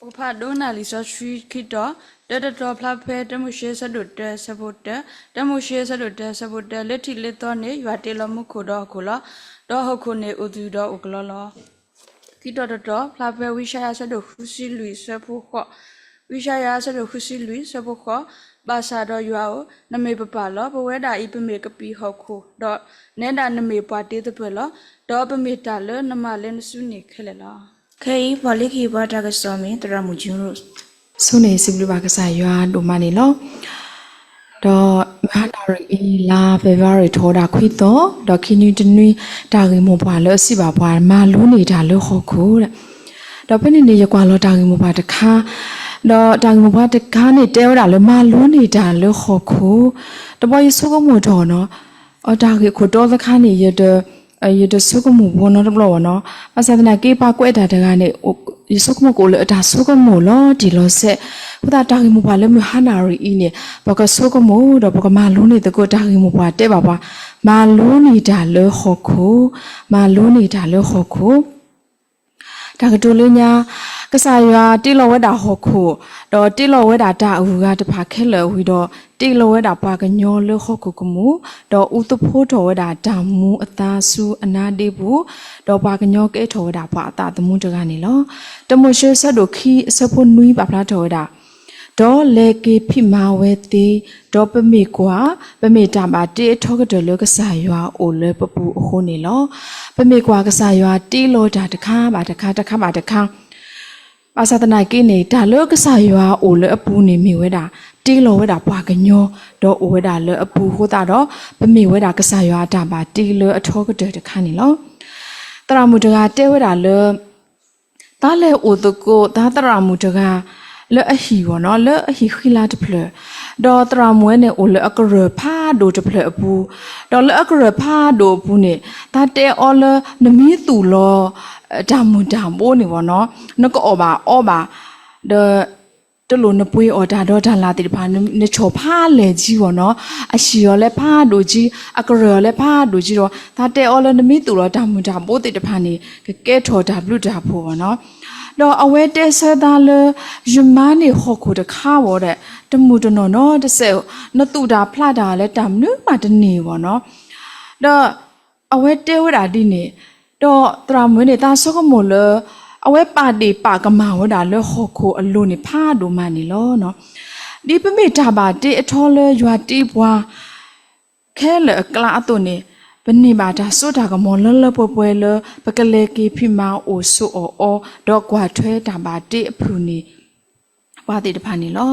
Opa dona lisa shui kito, dada dropla pe demushe sadutte sabote, demushe sadutte sabote, leti letone, yuatela mukoda kola, do hokone ududa uglala. Kito the drop, plape wishaya sadu husi lui sepuko, wishaya sadu husi lui sepuko, basado yuao, name papala, but whether I be make a pea hoku, do neda name party the pillar, do be metala, namalin suni kelela. Kay Poliki Batagasomi, the Ramujurus. Sune Siblubakasa Yua Dumanilo Do Manari La Bevari Toda Quito, Do Kinutini Dagi Mopalo Sibapa, Maluni Dalu Hoku, Do Penini Yaqualo Dagi Mopataka, Do Dagi Mopatacani Dera Maluni Dalu Hoku, the boy Sugomotono, or Dagi Kodo the Cani Yed. You sukumu one of blow no, as I gave back with that gane, you sukumu at a sukumu lo, dilo se, without talking about Hanari in it, because sukumu, the Bokamaluni, the good talking about Debaba, Maluni dalo hoku, Maluni dalo hoku. Takatulinya, Kasaya, Dilo with a hoku, do Dilo with a da who got a pakilla, we do Dilo with a paganyo hokumu, do Utupoto with a damu, a tasu, a nadibu, do paganyo get over that part that the Mutaganilo, the Moshe Sadoki, Sapunui Baplatoda. Do leki pima weti do pemikwa pemita de toka de lokasaywa o lepapu honilo pemikwa kasaywa ti lo dataka bataka pasatana kini da lokasaywa o lepu ni miweda ti lo weda paganyo do weda le apu hoda do pemiweda kasaywa da ba ti lo atoka de kanilo taramudaga te weda le tale oduko tataramudaga le ahi wono le ahi khila de ple do tramwe ne o le akre pha do de ple apu do le akre pha do pu ne ta te o le nami tu lo damu dambo ni wono no ko oba de lo na pui o da do da la ti pha ne cho pha le ji wono ashi yo le pha do ji akre le pha do ji do ta te o le nami tu lo damu dambo ti de pha ni ke tho da blu da pho wono do awe te sada le jumani hoko de khawo de temu no no de se no tu da phla da le tam nu ma de ni wo no do awe te wada di ni do tra mwe ni ta so ko mo le awe pa di pa ka ma wo da le hoko alo ni pha do ma ni lo no di pe me ta ba ti atho le ywa ti bwa khe le kla to ni Beni bata soda ka mo le popwe le pakale ki phima o so o do kwa thwe ta ba ti aphu ni pa ti de pha ni lo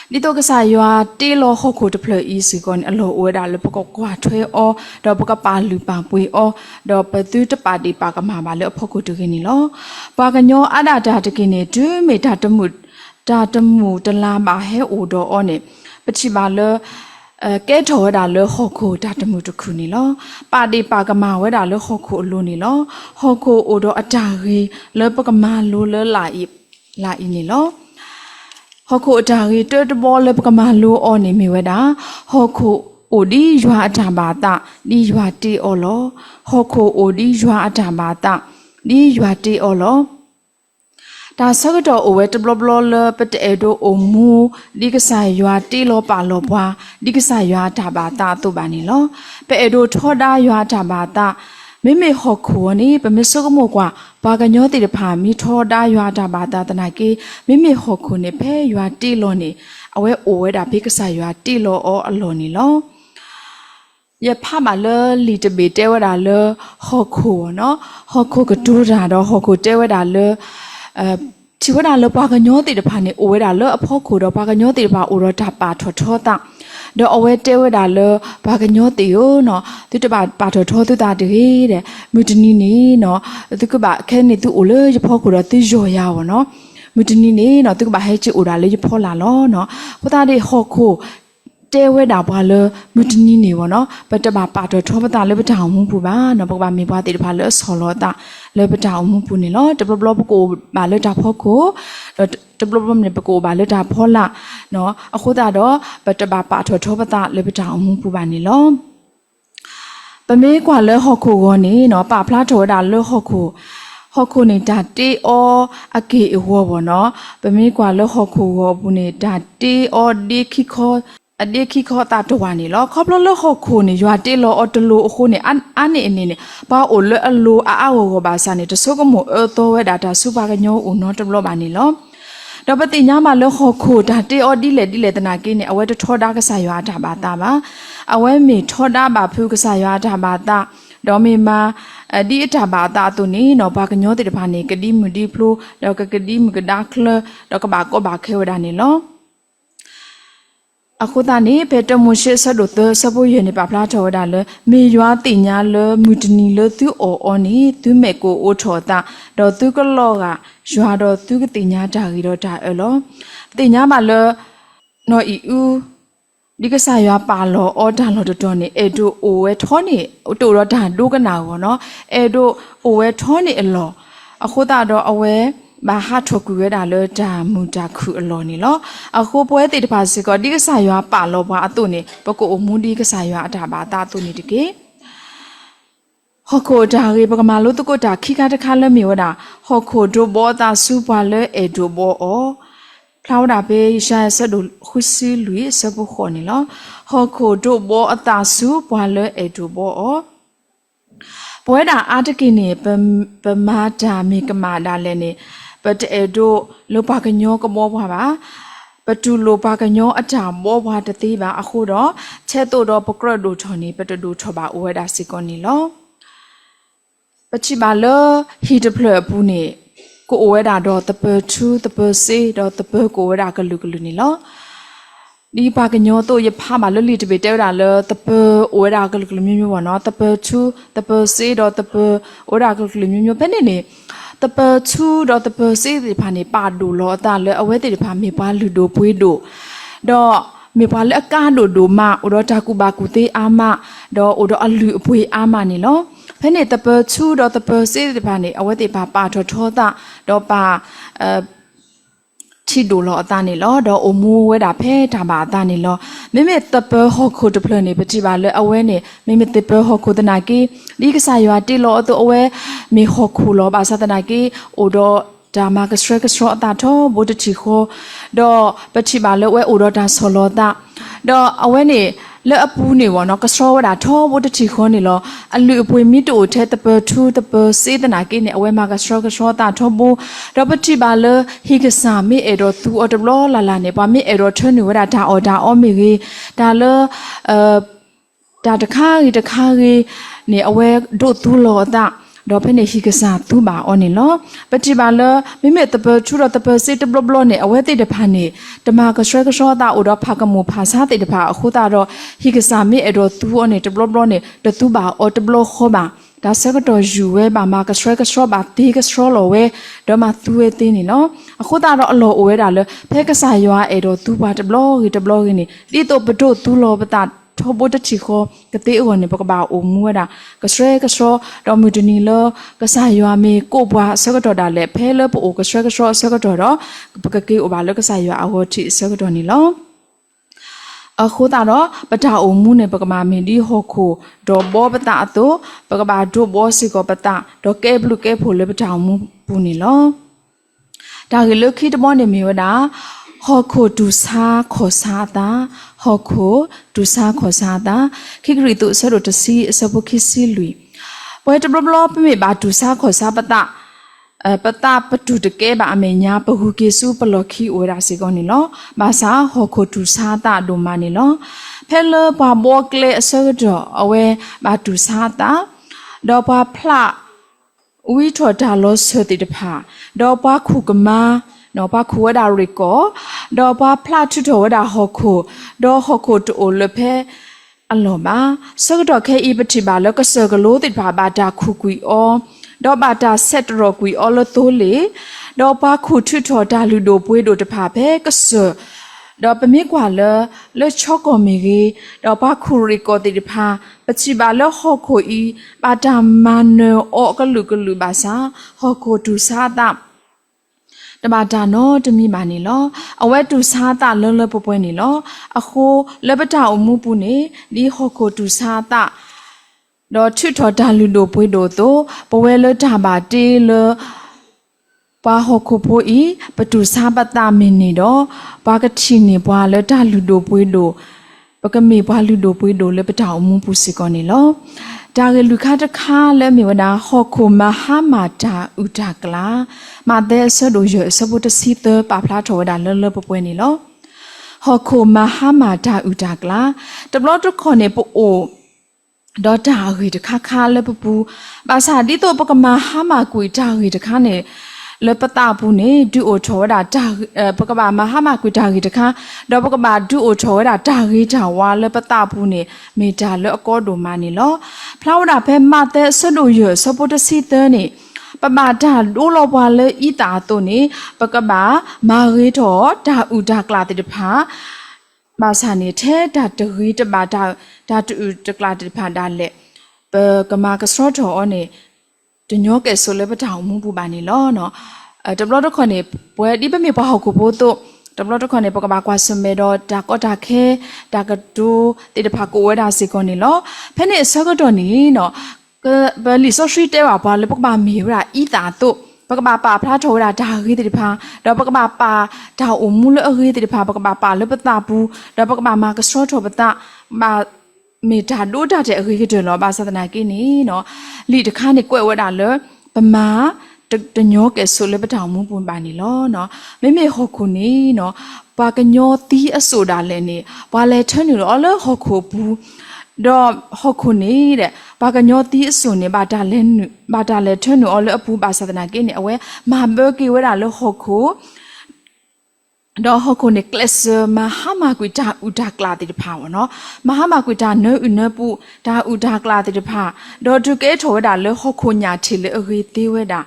ni to ka sa ywa ti lo ho ko de phle i si kon alo o da le pok kwa thwe o do pok pa lu pa pwe o do pa tu te pa ti pa ka ma ba le phok ko de ki ni lo pa ka nyo ada da de ki ni du me da tmu ta la ba he o do o ne pachi ba le ke tho da le hoko da tmu to khu ni lo pa di pa ka ma we da le hoko lo ni lo hoko o do ata ri le pa ka ma lo le la i ni lo hoko ata ri te to bo le pa ka ma lo o ni mi we da hoko o di ywa ata ba ta di ywa ti o lo hoko o di ywa ata ba ta di ywa ti o lo da sagado o wet blo le pet edo o mu digasa ywa ti lo pa lo bwa digasa ywa ta ba ta to ba ni lo pe edo thoda ywa ta ba ta me me hokho ni pe me so mo kwa ba ga nyo ti de pha mi thoda ywa ta ba ta tana ke me me hokho ni phe ywa ti lo ni awe o we da bi gasa ywa ti lo o alo ni lo ye pha ma le li te be te wa da le hokho no hokho ko do da do hokho te wa da le chỉ có là ba cái nhớ thì được phản này ôi là lỡ phô khổ đó ba cái nhớ thì ba ôi đó đạp ba thọ thọ ta đó ôi treo là lỡ ba cái nhớ thì nó thì được ba thọ thọ thì ta được cái đấy mình tin ní nó thì cái ba cái này thì ôi lỡ chỉ phô khổ đó thì rồi giàu nó mình tin ní nó thì cái ba hay chỉ ôi là lỡ chỉ phô là nó có ta đi học khổ treo đạp ba lỡ mình tin ní vào nó bây giờ ba thọ thọ ta lỡ bây giờ không phụ ba nó ba mình ba thì ba lỡ sờ lỡ ta le pa taw mu pu ni lo de blo ko ba le ta pho ko de blo ne pa ko ba le ta pho la no a kho ta do pa ta ba pa tho pa ta le pa taw mu pu ba ni lo pa me kwa le ho ko go ni no pa phla tho da le ho ko ဟောခုနေတာတေအောအကေအဝဘောနော်ပမေကွာလဟောခုဝဘူးနေတာတေအောဒီခိခောအဒီခိခောတာတဝါနေလောခေါပလလဟောခုနေရွာတေလောအတလူအခုနေအန်နေအနေနေဘာအိုလအလူအာဝဘာစာနေတဆုကမောတောဝဲဒါတာစုပါကညောဦးနော်တဘလပါနေလောတော့ပတိညာမလခောခုဒါတေအောဒီလေတနာကိနေအဝဲတထောတာကဆာရွာတာပါတာပါအဝဲမေထောတာပါဖုကဆာရွာတာပါတာတော့မေမာဒီအတာဘာတာတုန်နေတော့ဘာကညောတဲ့ဘာနေကတိမူဒီဖလိုတော့ကတိမကဒါခလတော့ကဘာကောဘာခဲဝဒနေလောအခုတနေပေတမှုရှိဆဒုတစပူရနေပါဖလားထော်ဒါလေမေရွာတင်ညာလေမူတနီလေသူအော်နီသူမေကိုအိုထော်တာတော့သူကလောကရွာတော့သူကတင်ညာတာကြီးတော့ဒါအလောတင်ညာမှာလေနော်အီဦးဒီကစားရွာပါလောအော်ဒါလောတော်နေအဲ့တို့အိုဝဲထောနေတူတော့ဒါဒုကနာဘောနော်အဲ့တို့အိုဝဲထောနေအလောအခုတော့အဝဲဘာဟာထောကူရတာလေဒါမူတာခုအလောနေလောအခုပွဲတိတပါစီကဒီကစားရွာပါလောဘာအတုနေပကိုအမွန်ဒီကစားရွာအတာဘာတာတုနေတကေဟောခိုဒါရေပကမာလို့တကုတာခိကတခါလဲမြေဝတာဟောခိုဒိုဘောတာစူပါလဲအဲ့ဒိုဘောအောဖလာဝတာပေရှာဆဒုခုစီလူစဘခေါနေလောဟောခိုဒိုဘောအတာစုပွာလဲအဲ့ဒိုဘောအောပွဲတာအာတကိနေပမာတာမေကမာဒါလဲနေပတအေဒိုလောပါကညောကမောဘွားပါပတူလောပါကညောအတာမောဘွားတသေးပါအခုတော့ချဲ့တော့ပကရဒိုထော်နေပတဒိုထော်ပါဝဲတာစီကောနေလောပချိပါလဟီတဖလပူနေကိုဝဲတာတော့တပ2တပစေတော့တပကိုဝဲတာကလူနေလောဒီပါကညောတော့ရဖာမလလီတပေတဲတာလတပဝဲတာကလူမျိုးပေါ့နော်တပ2တပစေတော့တပဝဲတာကလူမျိုးပဲနေတပ2တော့တပစေဒီဖာနေပါဒူလောတာလေအဝဲတိဖာမေပါလူဒိုပွေးဒိုတော့မေပါလေအကားဒိုဒိုမဥတော့တာကူပါကူသေးအာမတော့ဥတော့အလူအပွေးအာမနေလောဖဲနေတပချူတော့တပစေဒီဘာနေအဝဲတိပါပါထောတာတော့ပါချီဒိုလောအတနေလောတော့အမိုးဝဲတာဖဲတာပါအတနေလောမိမေတပဟောခုတဖလနေပတိပါလေအဝဲနေမိမေတပဟောခုတနာကီဒီကစားရွာတိလောအတော့အဝဲမေဟောခုလောပါစတနာကီအိုတော့ဒါမာကစရကစရအတာတော့ဘုဒ္ဓချီခိုတော့ပတိပါလေဝဲအိုတော့ဒါဆောလောတာတော့အဝဲနေလဲအပူနေဝနော်ကစရောဝဒါထောဘုတတီခေါနေလောအလူအပွေမီတိုထဲတပထူတပစေတနာကိနေအဝဲမှာကစရောတာထောဘူရပတိပါလဟိကစာမီအေရောသူအတဘလလာနေပါမီအေရောထွန်းနေဝဒါဒါအော်ဒါအော်မီကြီးဒါလဒါတခါကြီးနေအဝဲဒိုသူလောတာတော့ဖနေဟိကစားသူပါအော်နေလောပတိပါလမိမေတပချူရတပစေတဘလဘလနေအဝဲတိတဖာနေတမကစရကစောတာဥတော့ဖာကမူဖာစားတိတဖာအခုတာတော့ဟိကစားမိအတော့သူအော်နေတဘလဘလနေတသူပါအော်တဘလခောပါဒါစကတော့ယူဝဲပါမကစရကစောပါတီကစောလောဝဲတော့မသူဝဲတင်းနေနော်အခုတာတော့အလောဝဲတာလေဖဲကစားရွာအဲ့တော့သူပါတဘလကြီးနေဒီတော့ဘတို့သူလောပတာထောဘတချီခောကတိအောနေပကဘာအိုမူဝဒါကစရဲကစောတော်မူတနီလကဆာယွာမေကိုဘွားဆကတော်ဒါလေဖဲလပိုကစရဲကစောဆကတော်တော့ပကကေအိုဘာလကဆာယွာအဝတိဆကတော်နီလောအခုတော့ပတာအိုမူနေပကမာမင်ဒီဟောခိုဒေါ်ဘောပတာအတုပကဘာဒိုဘောစီကောပတာဒေါ်ကဲဘလူကဲဖိုလေပတာမူပူနီလောဒါကလခိတမောနေမီဝဒါဟောခိုဒူစာခောစာတာဟောခိုဒူစာခောစာတာခိကရီတုဆရတစီစဘခိစီလူပွဲတဘလပမေဘာဒူစာခောစာပတာပတာပတူတကဲဘာအမေညာပဟုကေစုပလော်ခီဝရာစီကောနီလောဘာစာဟောခိုဒူစာတာဒိုမာနီလောဖဲလဘာဘောကလေဆရဒအဝဲဘာဒူစာတာဒေါ်ဘာဖလာဝီထော်ဒါလောဆတိတဖာဒေါ်ဘာခုကမာနော်ပါခွေဒါရီကိုတော့ပါဖလာထူတော်ဒါဟောခိုတော့ဟောခိုတိုလဖဲအလောပါစကတော့ခဲဤပတိပါလကစကလို့တိပါဘာတာခုကွီအောတော့ဘာတာဆက်တော်ကွီအောလတိုလေတော့ပါခုထူတော်ဒါလူတို့ပွေးတို့တဖာဖဲကစတော့ပမေကွာလချောကောမီကြီးတော့ပါခုရီကိုတိဖာပချိပါလဟောခိုဤပါတာမနောအောကလူပါစာဟောခိုဒူစာတာတဘာတာနော်တမိမာနေလောအဝဲတူစားတာလောလောပွဲနေလောအခုလက်ပတာအမှုပူနေဒီဟောခိုတူစားတာ တော့ချွတ်တော်တာလူတို့ပွေးတို့တော့ပဝဲလတာပါတေလပါဟခုဖိုဤပတူစာပတာမင်းနေတော့ပါကတိနေပွာလတာလူတို့ပွေးတို့ပကမေပွာလူတို့ပွေးတို့လည်းပတောင်မှုပူစီကောနေလောဒါကလူခါတခါလဲမြေဝနာဟခုမဟာမာတာဥဒကလာမာတဲ့ဆဒိုရစပုတစီတပါဖလာထောဒါလလပပွဲနေလောဟခုမဟာမာတာဥဒကလာတဘလတ်ခေါနေပိုအိုဒေါ်တာရီတခါခါလဲပပူဘာသာဒီတော့ပကမဟာမာကွေတာရီတခါနေလပတာဘူးနေဒူအိုထောဒါတာပကဘာမဟာမာကွေတာရီတခါတော့ပကဘာဒူအိုထောဒါတာရီတာဝါလပတာဘူးနေမေတာလအကောဒိုမာနေလောဖလာဝဒါဖဲမတဲ့ဆဒိုရစပုတစီတနေပမာတာဒိုလောပွာလေဤတာတုန်နေပကဘာမာရီထောဒါဥဒါကလာတိတဖာဘာသာနေတဲ့ဒါတရီတပါဒါတူတကလာတိဖာဒါလေပကမာကစရထောအနေတညောကဲဆိုလေပထောင်မှုပူပါနေလောနော်တဘလတော့ခနေပွဲဒီပမေပဟောက်ကိုပို့တော့တဘလတော့ခနေပကဘာကွာစမေတော့ဒါကောတာခဲဒါကတူတိတဖာကိုဝဲတာစီကောနေလောဖဲနေဆကတော့နေနော်ကဘလီဆိုရှိတဲပါလေပကဘာမီရာဤတာတော့ပကဘာပါဖလားထောဒါဒါရီတိတဖာတော့ပကဘာပါဒါအုံမူလအရီတိတဖာပကဘာပါလေပတာဘူးတော့ပကဘာမာကစရထောပတာမာမေတာဒိုတာတဲ့အခေကတလောဘာသာနာကိနေနော်လီတခါနေကွဲ့ဝဲတာလေပမာတညောကဲဆိုလေပထောင်မှုပွန်ပါနေလောနော်မေမေဟောခုနေနော်ပါကညောတီးအဆိုတာလဲနေဘာလဲထနေလောလေဟောခုဘူးတော့ဟောခုနေတဲ့ပါကညောတီးအစွန်နေဘာတာလဲထနေအော်လေအပူဘာသာနာကိနေအဝဲမာဘေကီဝဲတာလေဟောခုတော့ဟခုနေကလစ်မဟာမာကွေတာဥဒါကလာတိတဖာဝနော်မဟာမာကွေတာနုနပူဒါဥဒါကလာတိတဖာတော့ဒုကဲထောဒါလေဟခုညာချီလေအရေသေးဝဲတာ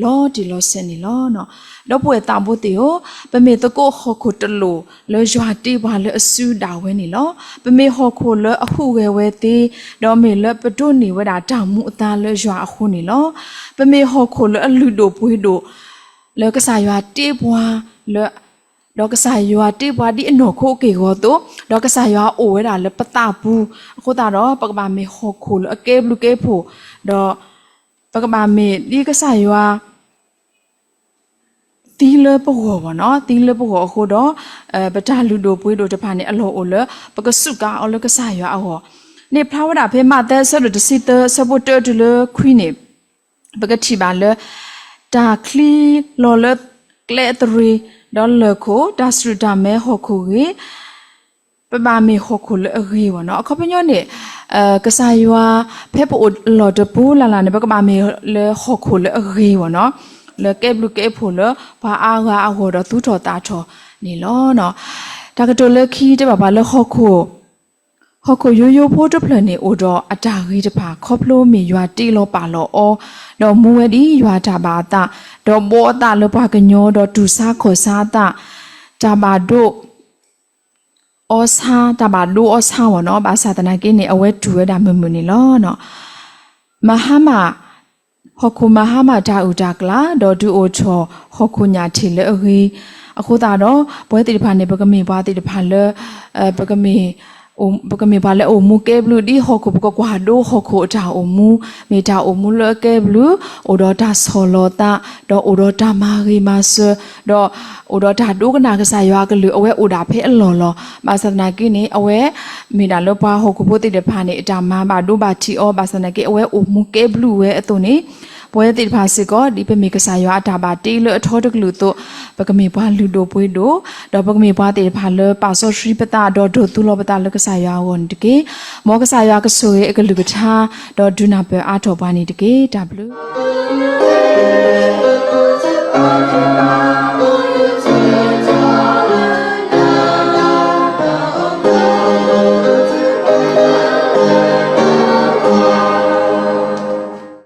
လောဒီလောစနေလောနော်တော့ပွဲတာဖို့တေယောပမေတကိုဟခုတလူလေရွာတိပါလေအဆူဒါဝဲနေလောပမေဟခုလေအခုဝဲဝဲသေးတော့မေလေပတုနေဝဲတာတောင်မှုအသားလေရွာအခုနေလောပမေဟခုလေအလူတို့ပွေးတို့လေကစားရွာတေးပွားလေဒေါကစားရွာတိပွားဒီအနော်ခိုကေကိုတော့ဒေါကစားရွာအိုဝဲတာလေပတာဘူးအခုတာတော့ပကဘာမေဟခုလေအကေဘလူကေဖို့တော့ပကဘာမေဒီကစားရွာတီလပဟောဗောနော်တီလပဟောအခုတော့ပတာလူတို့ပွေးတို့တဖာနေအလောအိုလေပကစုကအလကစားရွာအောနေဖလာဝတာဖေမတဲ့ဆဒတစီတဆပတော်တလေခွီနေပကတိပါလေတာခလီလောလကလေတရီဒေါ်လကိုဒါစရတာမဲဟခုကြီးပပမေဟခုလေအကြီးဝနော်အခပညောနေကစားရွာဖေပိုလော်တပူလာလာနေပကပမေလေဟခုလေအကြီးဝနော်လေကေဘလူကေဖိုလဘာအားကအဟောတော့သူ့တော်တာထော်နေလောနော်ဒါကတော်လေခီးတဲ့ဘာလေဟခုရိုးရိုးဖို့တဖလနေအိုတော့အတာကြီးတပါခေါပလိုမီရွာတီလောပါလောအောတော့မူဝဲဒီရွာတာပါတာတော့ဘောတာလပကညောတော့တူစားခေါ်စားတာတာပါတို့အောစာတာပါတို့အောစာဝနော်ဘာသာတနာကိနေအဝဲတူရတာမမနေလောနော်မဟာမာဟခုမဟာမာတာဥဒါကလာတော့ဒူအိုချောဟခုညာထီလေအခုတာတော့ဘွဲတိတဖာနေပကမေဘွားတိတဖာလေပကမေပကမေပါလေအိုမူကေဘလူဒီဟခုပကကွာဒိုဟခုတာအိုမူမေတာအိုမူလကေဘလူအိုဒတာဆောလောတာတော့အိုဒတာမာရီမဆတော့အိုဒတာဒုကနာကစားရွာကလူအဝဲအိုဒါဖဲအလော်လောဘာသနာကိနေအဝဲမေတာလောပါဟခုပိုတိတဖာနေအတာမာဘာဒိုဘာတီအောဘာသနာကိအဝဲအိုမူကေဘလူဝဲအတုန်နေပွဲတိဖာစီကောဒီပမေကစားရွာအတာပါတီလအထောတကလူတော့ပကမေဘွားလူတို့ပွေးတို့တော့ပကမေဘွားတိဖာလပါဆောရှိပတာတော့ဒိုသူလောပတာလကစားရွာဝန်တကေမောကစားရွာကဆိုရဲအကလူကထားတော့ဒုနာပဲအားထောပါနေတကေ W